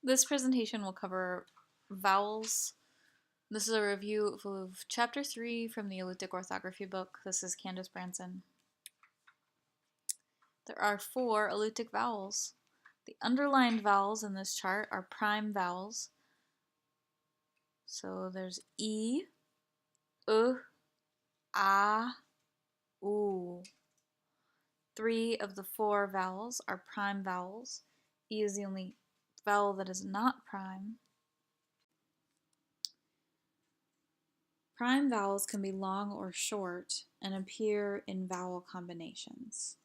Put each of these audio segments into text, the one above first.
This presentation will cover vowels. This is a review of Chapter 3 from the Alutiiq Orthography book. This is Candace Branson. There are 4 Alutiiq vowels. The underlined vowels in this chart are prime vowels. So there's E, U, A, U. 3 of the 4 vowels are prime vowels. E is the only vowel that is not prime. Prime vowels can be long or short and appear in vowel combinations.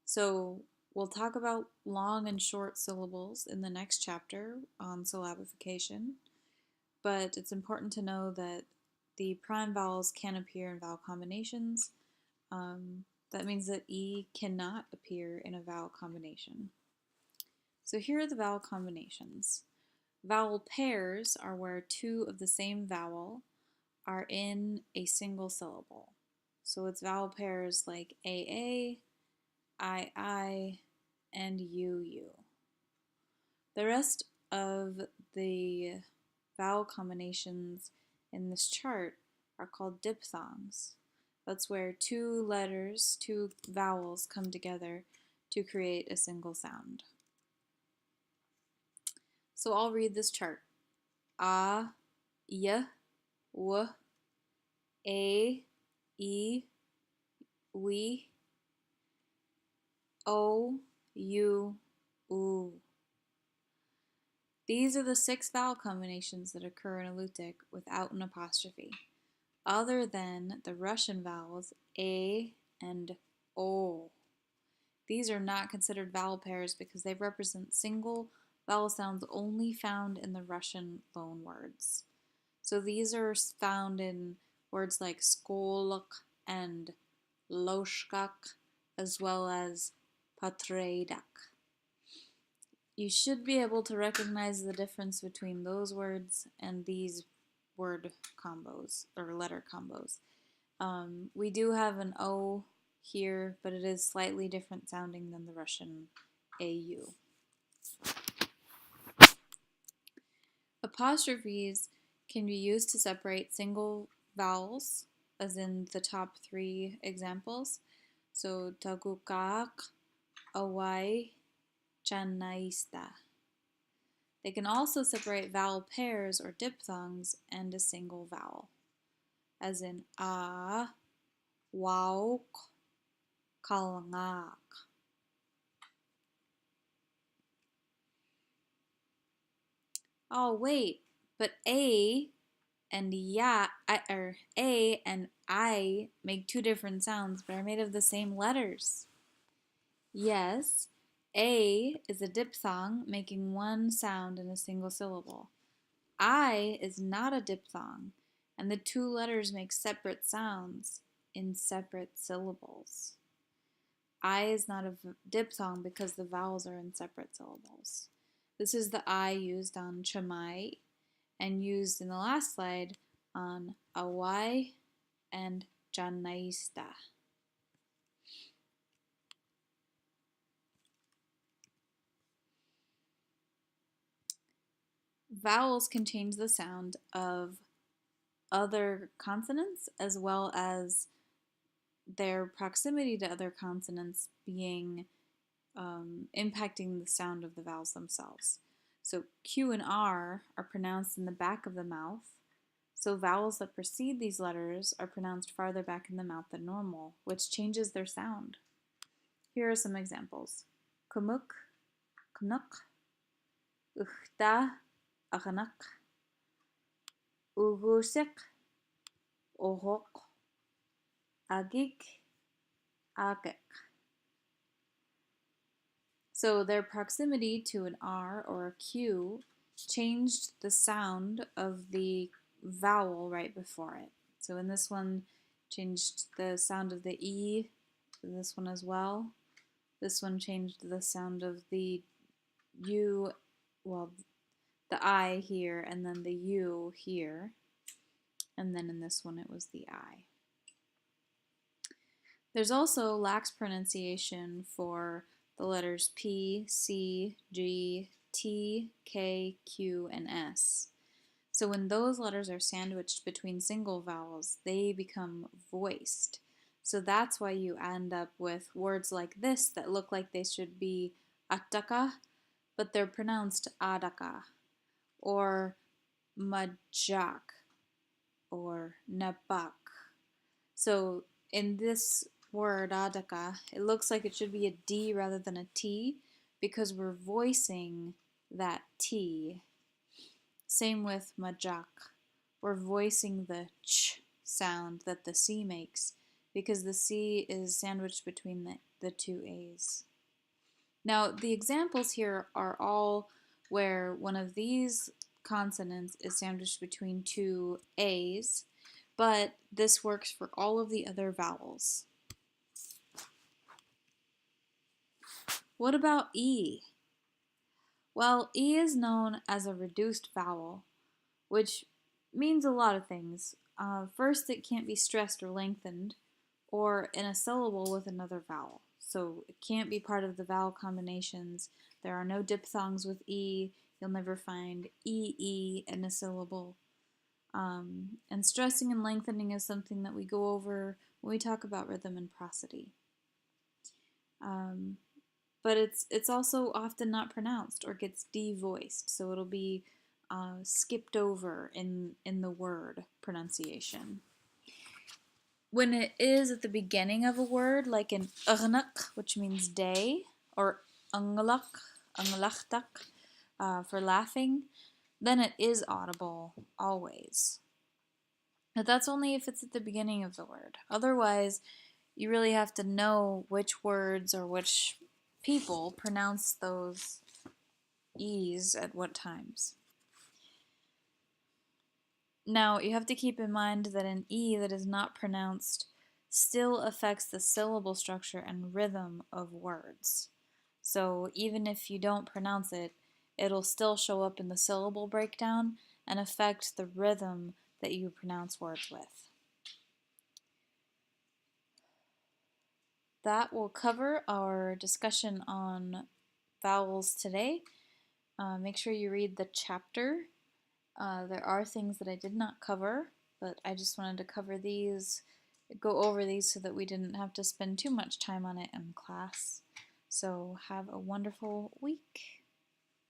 So we'll talk about long and short syllables in the next chapter on syllabification, but it's important to know that the prime vowels can appear in vowel combinations. That means that E cannot appear in a vowel combination. So here are the vowel combinations. Vowel pairs are where 2 of the same vowel are in a single syllable. So it's vowel pairs like AA, II, and UU. The rest of the vowel combinations in this chart are called diphthongs. That's where 2 letters, 2 vowels come together to create a single sound. So I'll read this chart. A, Y, W, A, E, we, O, U, U. These are the 6 vowel combinations that occur in Alutiiq without an apostrophe, other than the Russian vowels A and O. These are not considered vowel pairs because they represent single vowel sounds only found in the Russian loanwords. So these are found in words like skolok and loshkak, as well as patredak. You should be able to recognize the difference between those words and these word combos, or letter combos. We do have an O here, but it is slightly different sounding than the Russian AU. Apostrophes can be used to separate single vowels, as in the top 3 examples. So tagukak, awai, chanaista. They can also separate vowel pairs or diphthongs and a single vowel, as in a, wauk, kalngak. Oh wait, but A and A and I make 2 different sounds, but are made of the same letters. Yes, A is a diphthong, making 1 sound in a single syllable. I is not a diphthong, and the 2 letters make separate sounds in separate syllables. I is not a diphthong because the vowels are in separate syllables. This is the I used on chamai and used in the last slide on awai and janaista. Vowels can change the sound of other consonants as well as their proximity to other consonants being impacting the sound of the vowels themselves. So Q and R are pronounced in the back of the mouth, so vowels that precede these letters are pronounced farther back in the mouth than normal, which changes their sound. Here are some examples. Kumuk, knuk, uchta, achanak, ugusik, ohok, agik, agik. So their proximity to an R or a Q changed the sound of the vowel right before it. So in this one, changed the sound of the E, this one as well. This one changed the sound of the U, well, the I here, and then the U here. And then in this one, it was the I. There's also lax pronunciation for the letters P, C, G, T, K, Q, and S. So when those letters are sandwiched between single vowels, they become voiced. So that's why you end up with words like this that look like they should be ataka, but they're pronounced adaka, or majak, or nabak. So in this word adaka, it looks like it should be a D rather than a T because we're voicing that T. Same with majak. We're voicing the ch sound that the C makes because the C is sandwiched between the two A's. Now, the examples here are all where one of these consonants is sandwiched between two A's, but this works for all of the other vowels. What about E? Well, E is known as a reduced vowel, which means a lot of things. First, it can't be stressed or lengthened, or in a syllable with another vowel. So it can't be part of the vowel combinations. There are no diphthongs with E. You'll never find EE in a syllable. And stressing and lengthening is something that we go over when we talk about rhythm and prosody. But it's also often not pronounced or gets devoiced, so it'll be skipped over in the word pronunciation. When it is at the beginning of a word, like in agnak, which means day, or anglak, anglachtak, for laughing, then it is audible always. But that's only if it's at the beginning of the word. Otherwise, you really have to know which words or which people pronounce those E's at what times. Now, you have to keep in mind that an E that is not pronounced still affects the syllable structure and rhythm of words. So even if you don't pronounce it, it'll still show up in the syllable breakdown and affect the rhythm that you pronounce words with. That will cover our discussion on vowels today. Make sure you read the chapter. There are things that I did not cover, but I just wanted to go over these so that we didn't have to spend too much time on it in class. So have a wonderful week.